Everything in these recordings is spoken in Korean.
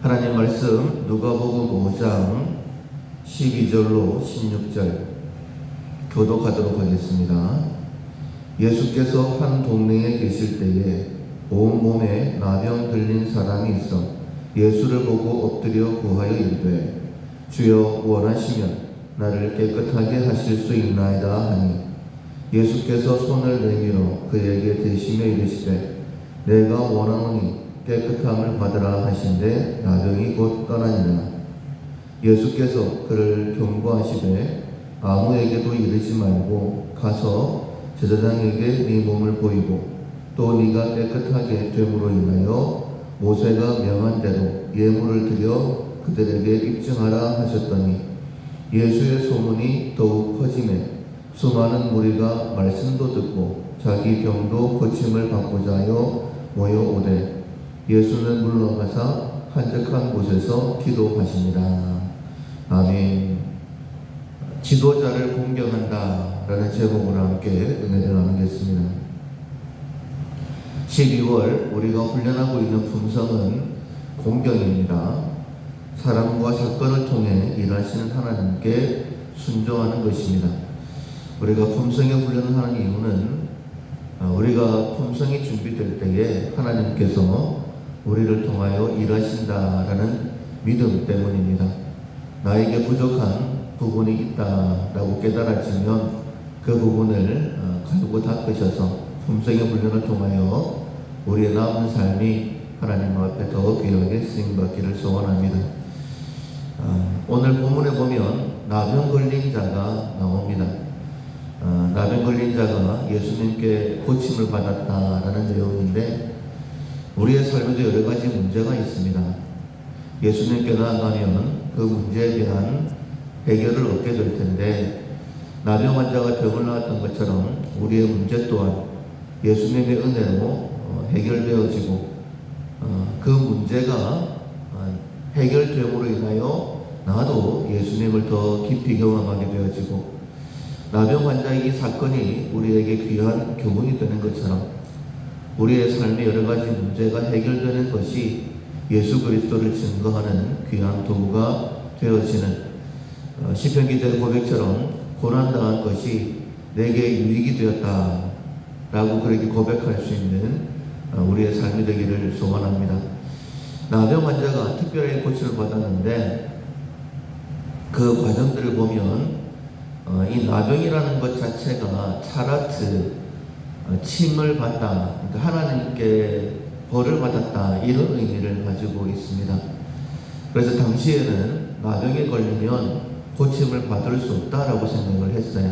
하나님 말씀 누가복음 5장 12절로 16절 교독하도록 하겠습니다. 예수께서 한 동네에 계실 때에 온몸에 나병 들린 사람이 있어 예수를 보고 엎드려 구하여 이르되 주여 원하시면 나를 깨끗하게 하실 수 있나이다 하니 예수께서 손을 내밀어 그에게 대시며 이르시되 내가 원하노니 깨끗함을 받으라 하신대 나병이 곧 떠나니라. 예수께서 그를 경고하시되 아무에게도 이르지 말고 가서 제사장에게 네 몸을 보이고 또 네가 깨끗하게 됨으로 인하여 모세가 명한 대로 예물을 드려 그들에게 입증하라 하셨더니 예수의 소문이 더욱 커지매 수많은 무리가 말씀도 듣고 자기 병도 고침을 받고자 하여 모여오되 예수는 물러가사 한적한 곳에서 기도하시니라. 아멘. 지도자를 공경한다 라는 제목으로 함께 은혜를 나누겠습니다. 12월 우리가 훈련하고 있는 품성은 공경입니다. 사람과 사건을 통해 일하시는 하나님께 순종하는 것입니다. 우리가 품성의 훈련을 하는 이유는 우리가 품성이 준비될 때에 하나님께서 우리를 통하여 일하신다라는 믿음 때문입니다. 나에게 부족한 부분이 있다라고 깨달아지면 그 부분을 갈고 닦으셔서 품성의 훈련을 통하여 우리의 남은 삶이 하나님 앞에 더 귀하게 쓰임받기를 소원합니다. 오늘 본문에 보면 나병 걸린 자가 나옵니다. 나병 걸린 자가 예수님께 고침을 받았다라는 내용인데 우리의 삶에도 여러 가지 문제가 있습니다. 예수님께 나아가면 그 문제에 대한 해결을 얻게 될 텐데 나병 환자가 병을 나았던 것처럼 우리의 문제 또한 예수님의 은혜로 해결되어지고 그 문제가 해결됨으로 인하여 나도 예수님을 더 깊이 경험하게 되어지고 나병 환자의 이 사건이 우리에게 귀한 교훈이 되는 것처럼 우리의 삶의 여러 가지 문제가 해결되는 것이 예수 그리스도를 증거하는 귀한 도구가 되어지는 시편 기자의 고백처럼 고난당한 것이 내게 유익이 되었다 라고 그렇게 고백할 수 있는 우리의 삶이 되기를 소원합니다. 나병 환자가 특별하게 고침을 받았는데 그 과정들을 보면 이 나병이라는 것 자체가 차라트 침을 받다, 그러니까 하나님께 벌을 받았다 이런 의미를 가지고 있습니다. 그래서 당시에는 나병에 걸리면 고침을 받을 수 없다라고 생각을 했어요.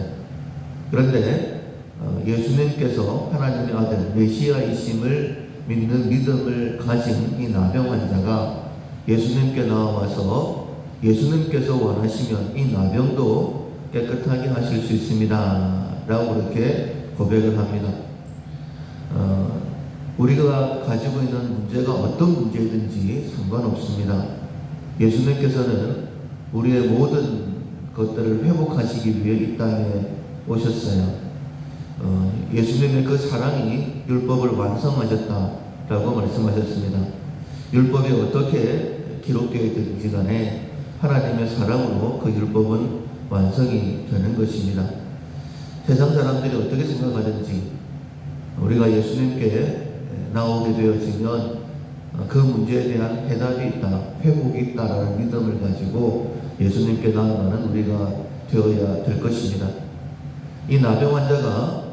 그런데 예수님께서 하나님의 아들 메시아이심을 믿는 믿음을 가진 이 나병 환자가 예수님께 나와서 예수님께서 원하시면 이 나병도 깨끗하게 하실 수 있습니다 라고 그렇게 고백을 합니다. 우리가 가지고 있는 문제가 어떤 문제든지 상관없습니다. 예수님께서는 우리의 모든 것들을 회복하시기 위해 이 땅에 오셨어요. 예수님의 그 사랑이 율법을 완성하셨다라고 말씀하셨습니다. 율법이 어떻게 기록되어 있든지 간에 하나님의 사랑으로 그 율법은 완성이 되는 것입니다. 세상 사람들이 어떻게 생각하든지 우리가 예수님께 나오게 되어지면 그 문제에 대한 해답이 있다, 회복이 있다라는 믿음을 가지고 예수님께 나아가는 우리가 되어야 될 것입니다. 이 나병 환자가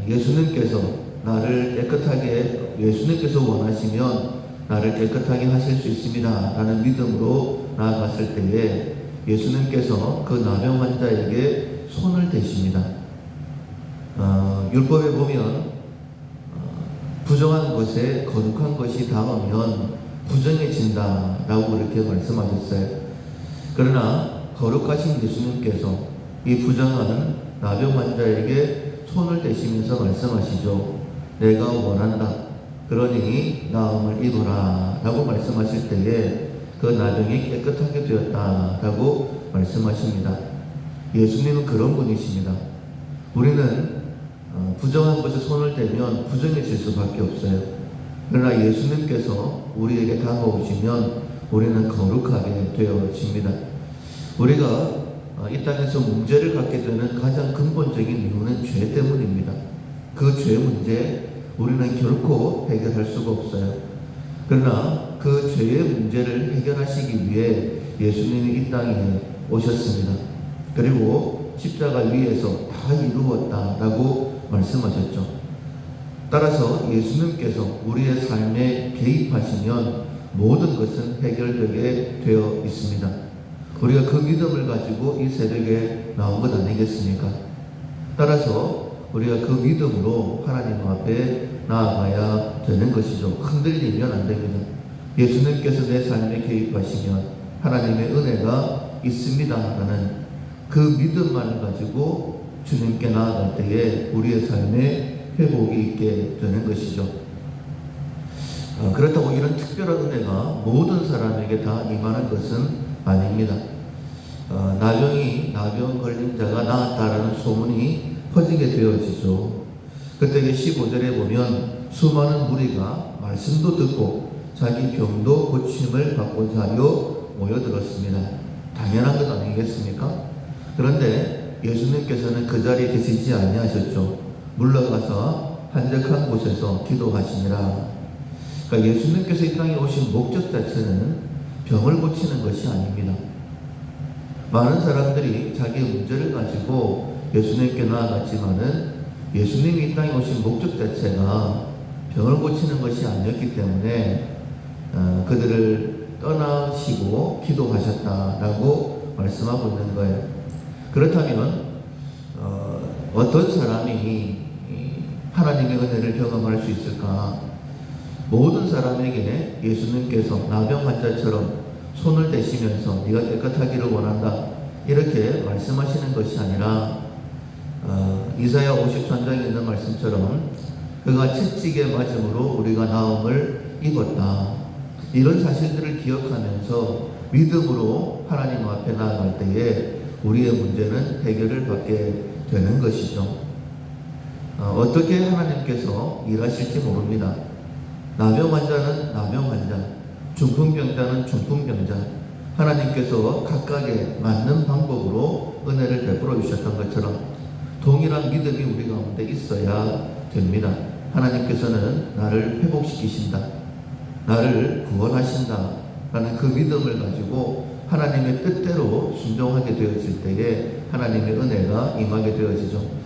예수님께서 나를 깨끗하게, 예수님께서 원하시면 나를 깨끗하게 하실 수 있습니다 라는 믿음으로 나아갔을 때에 예수님께서 그 나병 환자에게 손을 대십니다. 율법에 보면 부정한 것에 거룩한 것이 닿으면 부정해진다 라고 이렇게 말씀하셨어요. 그러나 거룩하신 예수님께서 이 부정한 나병 환자에게 손을 대시면서 말씀하시죠. 내가 원한다. 그러니 나음을 입어라 라고 말씀하실 때에 그 나병이 깨끗하게 되었다 라고 말씀하십니다. 예수님은 그런 분이십니다. 우리는 부정한 것에 손을 대면 부정해질 수밖에 없어요. 그러나 예수님께서 우리에게 다가오시면 우리는 거룩하게 되어집니다. 우리가 이 땅에서 문제를 갖게 되는 가장 근본적인 이유는 죄 때문입니다. 그 죄 문제 우리는 결코 해결할 수가 없어요. 그러나 그 죄의 문제를 해결하시기 위해 예수님이 이 땅에 오셨습니다. 그리고 십자가 위에서 다 이루었다라고 말씀하셨죠. 따라서 예수님께서 우리의 삶에 개입하시면 모든 것은 해결되게 되어 있습니다. 우리가 그 믿음을 가지고 이 새벽에 나온 것 아니겠습니까? 따라서 우리가 그 믿음으로 하나님 앞에 나아가야 되는 것이죠. 흔들리면 안 됩니다. 예수님께서 내 삶에 개입하시면 하나님의 은혜가 있습니다라는 그 믿음만을 가지고 주님께 나아갈 때에 우리의 삶에 회복이 있게 되는 것이죠. 그렇다고 이런 특별한 은혜가 모든 사람에게 다 임하는 것은 아닙니다. 나병 걸린 자가 나았다라는 소문이 퍼지게 되어지죠. 그때 15절에 보면 수많은 무리가 말씀도 듣고 자기 병도 고침을 받고자 하여 모여들었습니다. 당연한 것 아니겠습니까? 그런데 예수님께서는 그 자리에 계시지 아니하셨죠. 물러가서 한적한 곳에서 기도하시니라. 그러니까 예수님께서 이 땅에 오신 목적 자체는 병을 고치는 것이 아닙니다. 많은 사람들이 자기의 문제를 가지고 예수님께 나아갔지만은 예수님이 이 땅에 오신 목적 자체가 병을 고치는 것이 아니었기 때문에 그들을 떠나시고 기도하셨다라고 말씀하고 있는 거예요. 그렇다면 어떤 사람이 하나님의 은혜를 경험할 수 있을까? 모든 사람에게 예수님께서 나병 환자처럼 손을 대시면서 네가 깨끗하기를 원한다 이렇게 말씀하시는 것이 아니라 이사야 53장에 있는 말씀처럼 그가 채찍에 맞음으로 우리가 나음을 입었다. 이런 사실들을 기억하면서 믿음으로 하나님 앞에 나아갈 때에 우리의 문제는 해결을 받게 되는 것이죠. 어떻게 하나님께서 일하실지 모릅니다. 나병 환자는 나병 환자, 중풍병자는 중풍병자, 하나님께서 각각에 맞는 방법으로 은혜를 베풀어 주셨던 것처럼 동일한 믿음이 우리 가운데 있어야 됩니다. 하나님께서는 나를 회복시키신다, 나를 구원하신다 라는 그 믿음을 가지고 하나님의 뜻대로 순종하게 되어질 때에 하나님의 은혜가 임하게 되어지죠.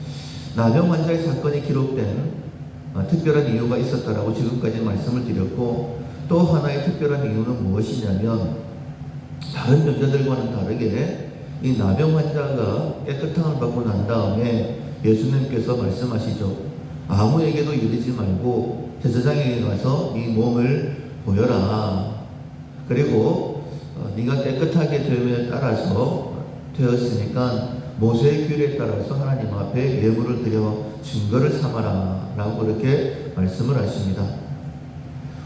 나병 환자의 사건이 기록된 특별한 이유가 있었다라고 지금까지 말씀을 드렸고, 또 하나의 특별한 이유는 무엇이냐면 다른 병자들과는 다르게 이 나병 환자가 깨끗함을 받고 난 다음에 예수님께서 말씀하시죠. 아무에게도 이르지 말고 제사장에게 가서 네 몸을 보여라. 그리고 네가 깨끗하게 됨에 따라서 되었으니까 모세의 규례에 따라서 하나님 앞에 예물을 드려 증거를 삼아라 라고 그렇게 말씀을 하십니다.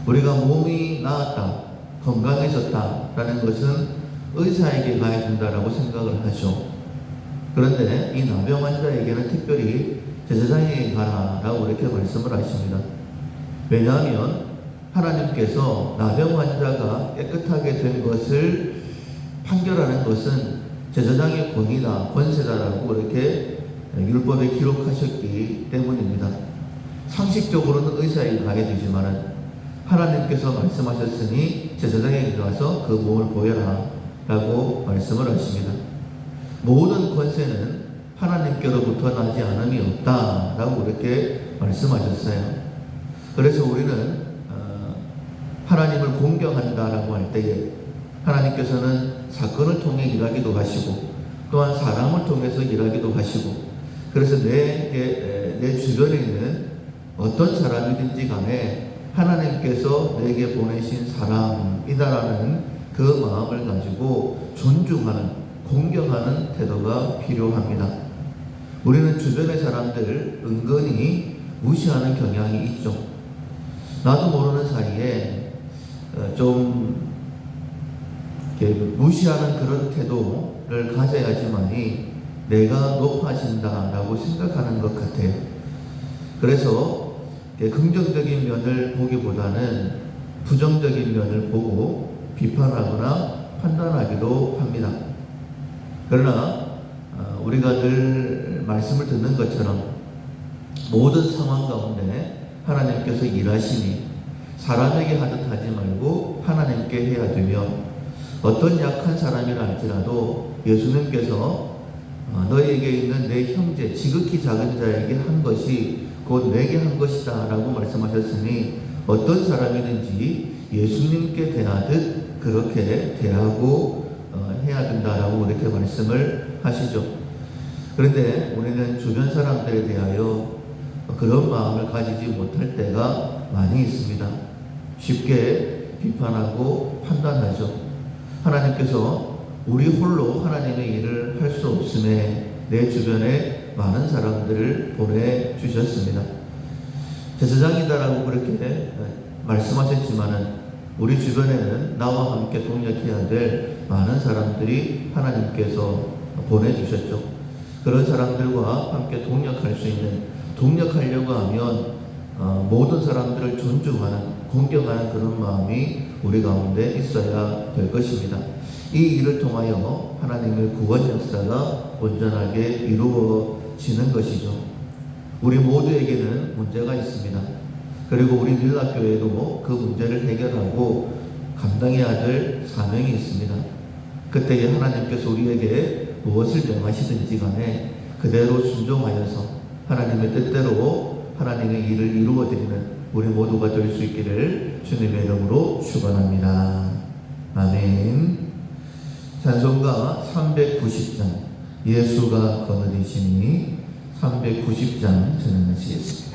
우리가 몸이 나았다, 건강해졌다 라는 것은 의사에게 가야 된다라고 생각을 하죠. 그런데 이 나병 환자에게는 특별히 제사장에게 가라 라고 이렇게 말씀을 하십니다. 왜냐하면 하나님께서 나병 환자가 깨끗하게 된 것을 판결하는 것은 제사장의 권위다, 권세다라고 이렇게 율법에 기록하셨기 때문입니다. 상식적으로는 의사에게 가게 되지만은 하나님께서 말씀하셨으니 제사장에게 가서 그 몸을 보여라 라고 말씀을 하십니다. 모든 권세는 하나님께로부터 나지 않음이 없다 라고 이렇게 말씀하셨어요. 그래서 우리는 하나님을 공경한다라고 할 때에 하나님께서는 사건을 통해 일하기도 하시고 또한 사람을 통해서 일하기도 하시고, 그래서 내 주변에 있는 어떤 사람이든지 간에 하나님께서 내게 보내신 사람이다라는 그 마음을 가지고 존중하는, 공경하는 태도가 필요합니다. 우리는 주변의 사람들을 은근히 무시하는 경향이 있죠. 나도 모르는 사이에 좀 무시하는 그런 태도를 가져야지만이 내가 높아진다라고 생각하는 것 같아요. 그래서 긍정적인 면을 보기보다는 부정적인 면을 보고 비판하거나 판단하기도 합니다. 그러나 우리가 늘 말씀을 듣는 것처럼 모든 상황 가운데 하나님께서 일하시니 사람에게 하듯 하지 말고 하나님께 해야 되며, 어떤 약한 사람이라 할지라도 예수님께서 너에게 있는 내 형제 지극히 작은 자에게 한 것이 곧 내게 한 것이다 라고 말씀하셨으니, 어떤 사람이든지 예수님께 대하듯 그렇게 대하고 해야 된다라고 이렇게 말씀을 하시죠. 그런데 우리는 주변 사람들에 대하여 그런 마음을 가지지 못할 때가 많이 있습니다. 쉽게 비판하고 판단하죠. 하나님께서 우리 홀로 하나님의 일을 할 수 없음에 내 주변에 많은 사람들을 보내주셨습니다. 제사장이다라고 그렇게 말씀하셨지만은 우리 주변에는 나와 함께 동역해야 될 많은 사람들이 하나님께서 보내주셨죠. 그런 사람들과 함께 동역할 수 있는, 동역하려고 하면 모든 사람들을 존중하는, 공경하는 그런 마음이 우리 가운데 있어야 될 것입니다. 이 일을 통하여 하나님의 구원 역사가 온전하게 이루어지는 것이죠. 우리 모두에게는 문제가 있습니다. 그리고 우리 밀락교회도 그 문제를 해결하고 감당해야 될 사명이 있습니다. 그때에 하나님께서 우리에게 무엇을 명하시든지 간에 그대로 순종하여서 하나님의 뜻대로 하나님의 일을 이루어드리는 우리 모두가 될 수 있기를 주님의 이름으로 축원합니다. 아멘. 찬송가 390장 예수가 거느리시니 390장 전하시겠습니다.